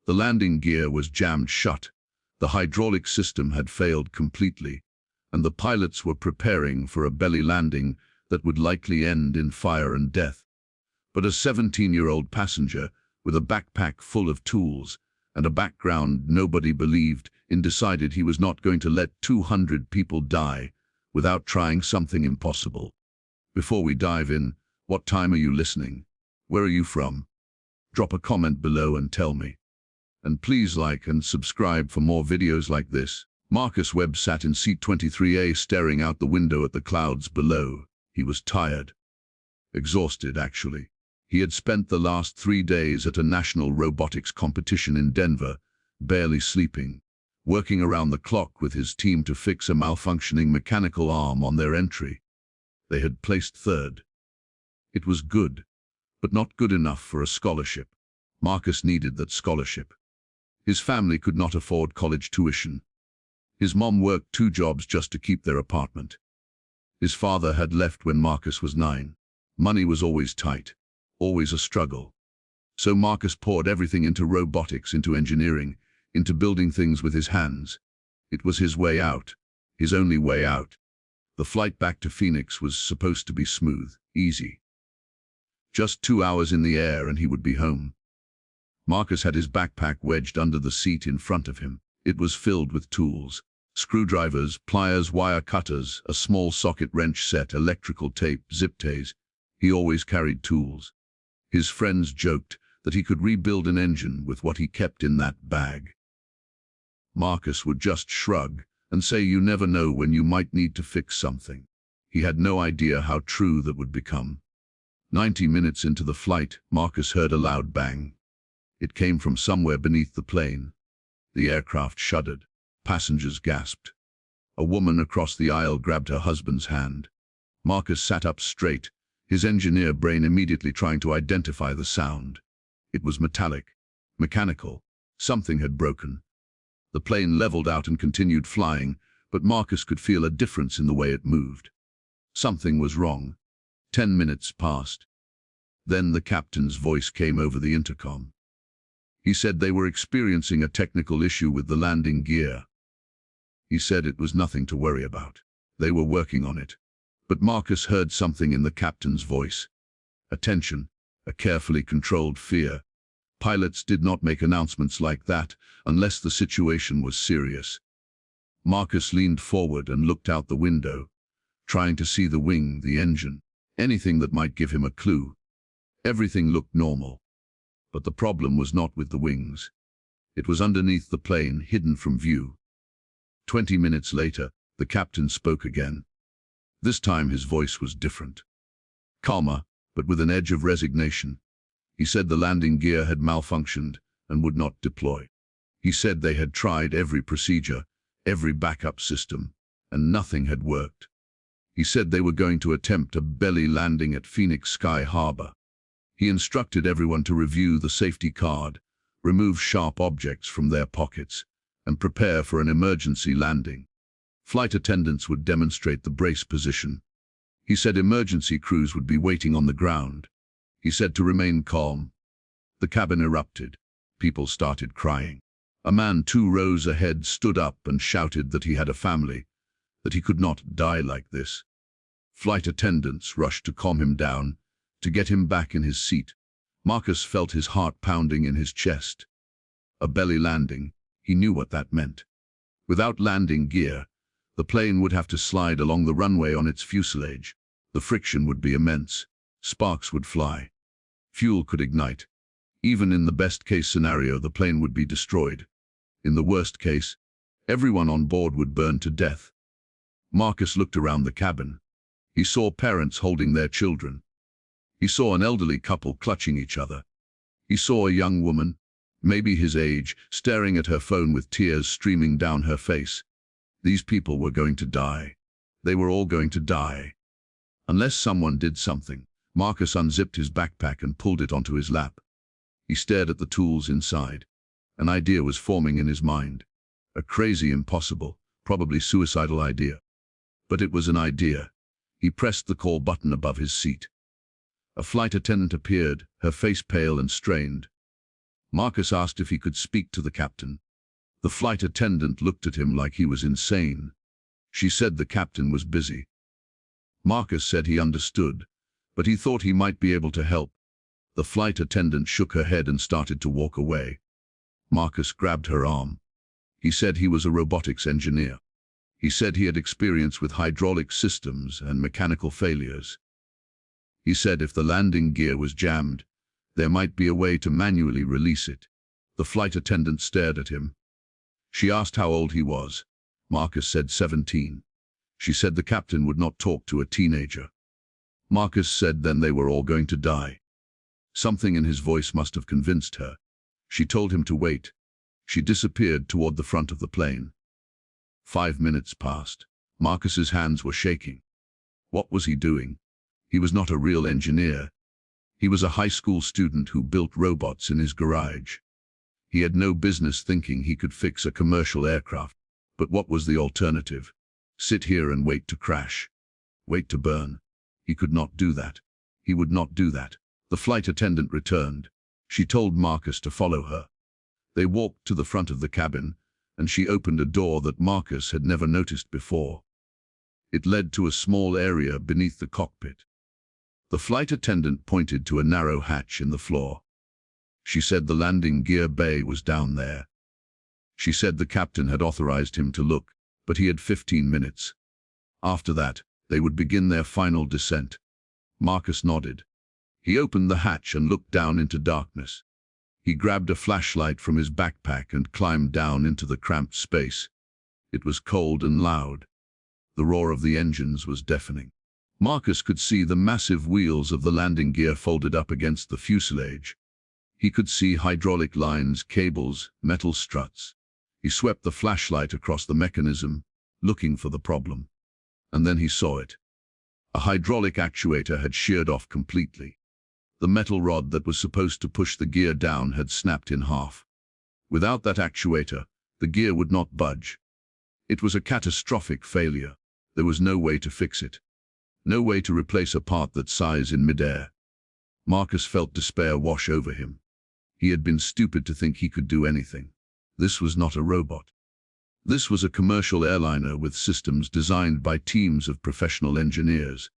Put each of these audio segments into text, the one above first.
The landing gear was jammed shut, the hydraulic system had failed completely, and the pilots were preparing for a belly landing that would likely end in fire and death. But a 17-year-old passenger with a backpack full of tools and a background nobody believed in decided he was not going to let 200 people die without trying something impossible. Before we dive in, what time are you listening? Where are you from? Drop a comment below and tell me. And please like and subscribe for more videos like this. Marcus Webb sat in seat 23A staring out the window at the clouds below. He was tired. Exhausted, actually. He had spent the last 3 days at a national robotics competition in Denver, barely sleeping, working around the clock with his team to fix a malfunctioning mechanical arm on their entry. They had placed third. It was good, but not good enough for a scholarship. Marcus needed that scholarship. His family could not afford college tuition. His mom worked 2 jobs just to keep their apartment. His father had left when Marcus was 9. Money was always tight, always a struggle. So Marcus poured everything into robotics, into engineering, into building things with his hands. It was his way out, his only way out. The flight back to Phoenix was supposed to be smooth, easy. Just 2 hours in the air and he would be home. Marcus had his backpack wedged under the seat in front of him. It was filled with tools. Screwdrivers, pliers, wire cutters, a small socket wrench set, electrical tape, zip ties. He always carried tools. His friends joked that he could rebuild an engine with what he kept in that bag. Marcus would just shrug and say you never know when you might need to fix something. He had no idea how true that would become. 90 minutes into the flight, Marcus heard a loud bang. It came from somewhere beneath the plane. The aircraft shuddered. Passengers gasped. A woman across the aisle grabbed her husband's hand. Marcus sat up straight, his engineer brain immediately trying to identify the sound. It was metallic, mechanical. Something had broken. The plane leveled out and continued flying, but Marcus could feel a difference in the way it moved. Something was wrong. 10 minutes passed. Then the captain's voice came over the intercom. He said they were experiencing a technical issue with the landing gear. He said it was nothing to worry about. They were working on it. But Marcus heard something in the captain's voice. A tension, a carefully controlled fear. Pilots did not make announcements like that unless the situation was serious. Marcus leaned forward and looked out the window, trying to see the wing, the engine, anything that might give him a clue. Everything looked normal. But the problem was not with the wings. It was underneath the plane, hidden from view. 20 minutes later, the captain spoke again. This time his voice was different. Calmer, but with an edge of resignation. He said the landing gear had malfunctioned and would not deploy. He said they had tried every procedure, every backup system, and nothing had worked. He said they were going to attempt a belly landing at Phoenix Sky Harbor. He instructed everyone to review the safety card, remove sharp objects from their pockets, and prepare for an emergency landing. Flight attendants would demonstrate the brace position. He said emergency crews would be waiting on the ground. He said to remain calm. The cabin erupted. People started crying. A man 2 rows ahead stood up and shouted that he had a family, that he could not die like this. Flight attendants rushed to calm him down, to get him back in his seat. Marcus felt his heart pounding in his chest. A belly landing, he knew what that meant. Without landing gear, the plane would have to slide along the runway on its fuselage. The friction would be immense. Sparks would fly. Fuel could ignite. Even in the best-case scenario, the plane would be destroyed. In the worst case, everyone on board would burn to death. Marcus looked around the cabin. He saw parents holding their children. He saw an elderly couple clutching each other. He saw a young woman, maybe his age, staring at her phone with tears streaming down her face. These people were going to die. They were all going to die. Unless someone did something. Marcus unzipped his backpack and pulled it onto his lap. He stared at the tools inside. An idea was forming in his mind. A crazy, impossible, probably suicidal idea. But it was an idea. He pressed the call button above his seat. A flight attendant appeared, her face pale and strained. Marcus asked if he could speak to the captain. The flight attendant looked at him like he was insane. She said the captain was busy. Marcus said he understood, but he thought he might be able to help. The flight attendant shook her head and started to walk away. Marcus grabbed her arm. He said he was a robotics engineer. He said he had experience with hydraulic systems and mechanical failures. He said if the landing gear was jammed, there might be a way to manually release it. The flight attendant stared at him. She asked how old he was. Marcus said 17. She said the captain would not talk to a teenager. Marcus said then they were all going to die. Something in his voice must have convinced her. She told him to wait. She disappeared toward the front of the plane. 5 minutes passed. Marcus's hands were shaking. What was he doing? He was not a real engineer. He was a high school student who built robots in his garage. He had no business thinking he could fix a commercial aircraft. But what was the alternative? Sit here and wait to crash. Wait to burn. He could not do that. He would not do that. The flight attendant returned. She told Marcus to follow her. They walked to the front of the cabin, and she opened a door that Marcus had never noticed before. It led to a small area beneath the cockpit. The flight attendant pointed to a narrow hatch in the floor. She said the landing gear bay was down there. She said the captain had authorized him to look, but he had 15 minutes. After that, they would begin their final descent. Marcus nodded. He opened the hatch and looked down into darkness. He grabbed a flashlight from his backpack and climbed down into the cramped space. It was cold and loud. The roar of the engines was deafening. Marcus could see the massive wheels of the landing gear folded up against the fuselage. He could see hydraulic lines, cables, metal struts. He swept the flashlight across the mechanism, looking for the problem. And then he saw it. A hydraulic actuator had sheared off completely. The metal rod that was supposed to push the gear down had snapped in half. Without that actuator, the gear would not budge. It was a catastrophic failure. There was no way to fix it. No way to replace a part that size in midair. Marcus felt despair wash over him. He had been stupid to think he could do anything. This was not a robot. This was a commercial airliner with systems designed by teams of professional engineers.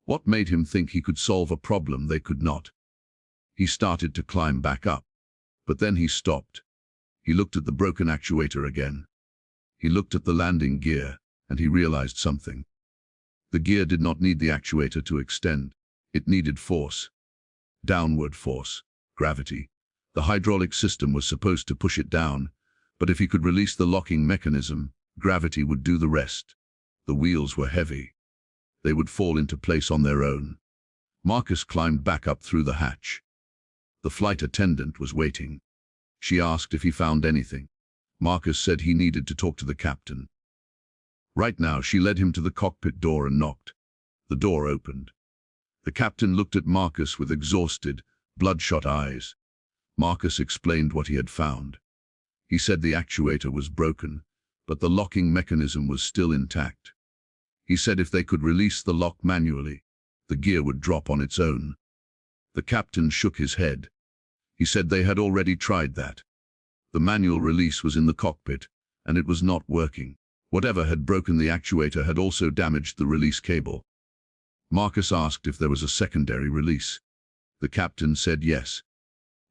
What made him think he could solve a problem they could not? He started to climb back up, but then he stopped. He looked at the broken actuator again. He looked at the landing gear, and he realized something. The gear did not need the actuator to extend. It needed force. Downward force. Gravity. The hydraulic system was supposed to push it down, but if he could release the locking mechanism, gravity would do the rest. The wheels were heavy. They would fall into place on their own. Marcus climbed back up through the hatch. The flight attendant was waiting. She asked if he found anything. Marcus said he needed to talk to the captain. Right now, she led him to the cockpit door and knocked. The door opened. The captain looked at Marcus with exhausted, bloodshot eyes. Marcus explained what he had found. He said the actuator was broken, but the locking mechanism was still intact. He said if they could release the lock manually, the gear would drop on its own. The captain shook his head. He said they had already tried that. The manual release was in the cockpit, and it was not working. Whatever had broken the actuator had also damaged the release cable. Marcus asked if there was a secondary release. The captain said yes,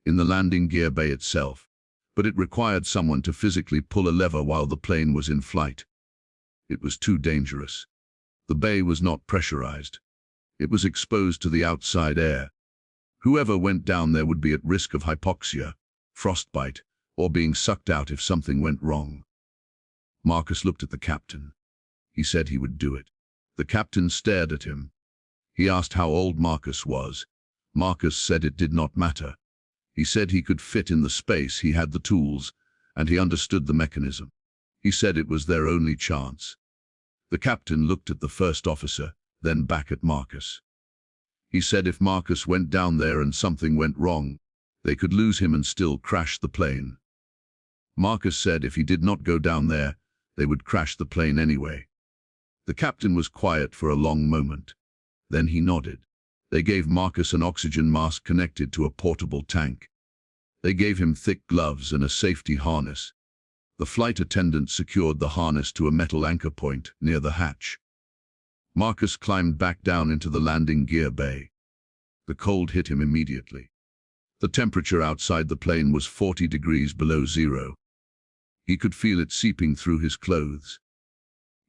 in the landing gear bay itself, but it required someone to physically pull a lever while the plane was in flight. It was too dangerous. The bay was not pressurized. It was exposed to the outside air. Whoever went down there would be at risk of hypoxia, frostbite, or being sucked out if something went wrong. Marcus looked at the captain. He said he would do it. The captain stared at him. He asked how old Marcus was. Marcus said it did not matter. He said he could fit in the space, he had the tools, and he understood the mechanism. He said it was their only chance. The captain looked at the first officer, then back at Marcus. He said if Marcus went down there and something went wrong, they could lose him and still crash the plane. Marcus said if he did not go down there, they would crash the plane anyway. The captain was quiet for a long moment. Then he nodded. They gave Marcus an oxygen mask connected to a portable tank. They gave him thick gloves and a safety harness. The flight attendant secured the harness to a metal anchor point near the hatch. Marcus climbed back down into the landing gear bay. The cold hit him immediately. The temperature outside the plane was 40 degrees below zero. He could feel it seeping through his clothes.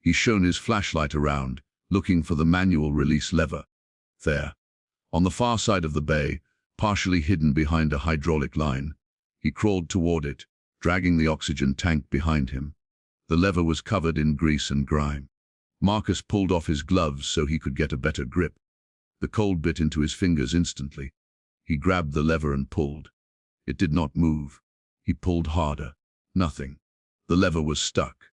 He shone his flashlight around, looking for the manual release lever. There, on the far side of the bay, partially hidden behind a hydraulic line, he crawled toward it, dragging the oxygen tank behind him. The lever was covered in grease and grime. Marcus pulled off his gloves so he could get a better grip. The cold bit into his fingers instantly. He grabbed the lever and pulled. It did not move. He pulled harder. Nothing. The lever was stuck.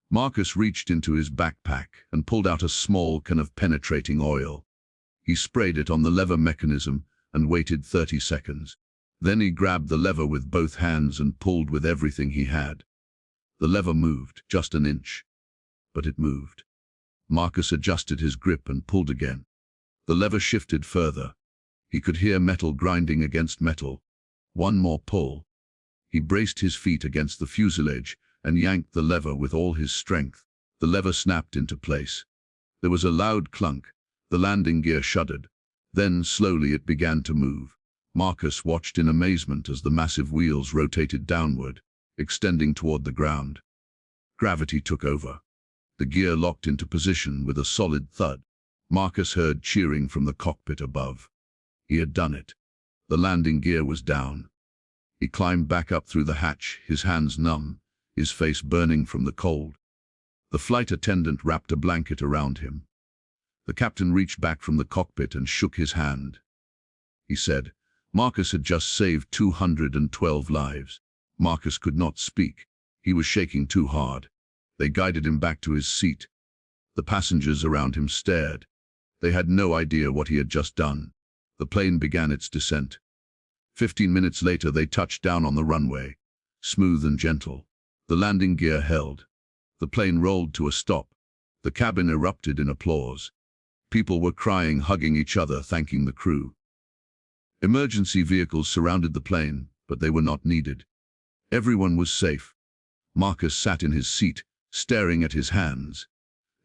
Marcus reached into his backpack and pulled out a small can of penetrating oil. He sprayed it on the lever mechanism and waited 30 seconds. Then he grabbed the lever with both hands and pulled with everything he had. The lever moved, just an inch. But it moved. Marcus adjusted his grip and pulled again. The lever shifted further. He could hear metal grinding against metal. One more pull. He braced his feet against the fuselage and yanked the lever with all his strength. The lever snapped into place. There was a loud clunk. The landing gear shuddered. Then, slowly, it began to move. Marcus watched in amazement as the massive wheels rotated downward, extending toward the ground. Gravity took over. The gear locked into position with a solid thud. Marcus heard cheering from the cockpit above. He had done it. The landing gear was down. He climbed back up through the hatch, his hands numb, his face burning from the cold. The flight attendant wrapped a blanket around him. The captain reached back from the cockpit and shook his hand. He said, Marcus had just saved 212 lives. Marcus could not speak. He was shaking too hard. They guided him back to his seat. The passengers around him stared. They had no idea what he had just done. The plane began its descent. 15 minutes later, they touched down on the runway, smooth and gentle. The landing gear held. The plane rolled to a stop. The cabin erupted in applause. People were crying, hugging each other, thanking the crew. Emergency vehicles surrounded the plane, but they were not needed. Everyone was safe. Marcus sat in his seat, staring at his hands.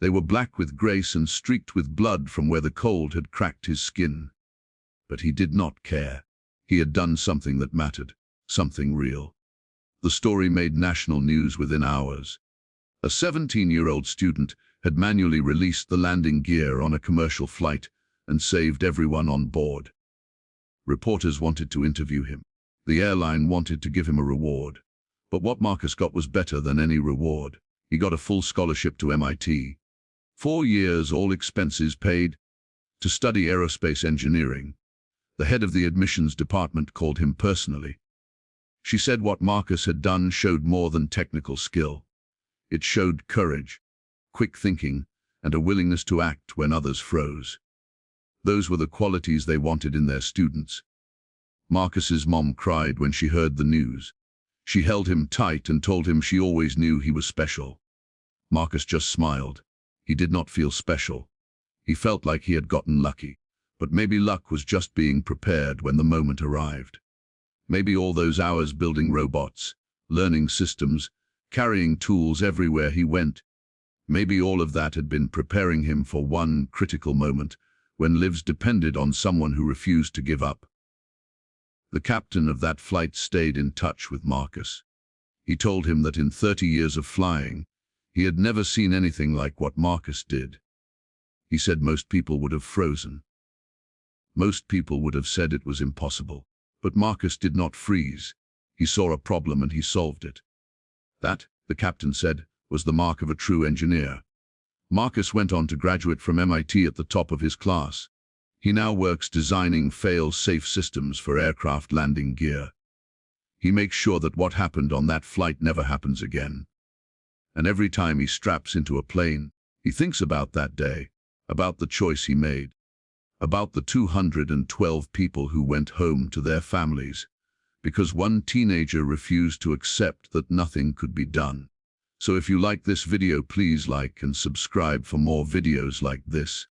They were black with grace and streaked with blood from where the cold had cracked his skin. But he did not care. He had done something that mattered, something real. The story made national news within hours. A 17-year-old student had manually released the landing gear on a commercial flight and saved everyone on board. Reporters wanted to interview him. The airline wanted to give him a reward. But what Marcus got was better than any reward. He got a full scholarship to MIT. 4 years, all expenses paid, to study aerospace engineering. The head of the admissions department called him personally. She said what Marcus had done showed more than technical skill. It showed courage, quick thinking, and a willingness to act when others froze. Those were the qualities they wanted in their students. Marcus's mom cried when she heard the news. She held him tight and told him she always knew he was special. Marcus just smiled. He did not feel special. He felt like he had gotten lucky. But maybe luck was just being prepared when the moment arrived. Maybe all those hours building robots, learning systems, carrying tools everywhere he went, maybe all of that had been preparing him for one critical moment when lives depended on someone who refused to give up. The captain of that flight stayed in touch with Marcus. He told him that in 30 years of flying, he had never seen anything like what Marcus did. He said most people would have frozen. Most people would have said it was impossible. But Marcus did not freeze. He saw a problem and he solved it. That, the captain said, was the mark of a true engineer. Marcus went on to graduate from MIT at the top of his class. He now works designing fail-safe systems for aircraft landing gear. He makes sure that what happened on that flight never happens again. And every time he straps into a plane, he thinks about that day, about the choice he made, about the 212 people who went home to their families, because one teenager refused to accept that nothing could be done. So if you like this video, please like and subscribe for more videos like this.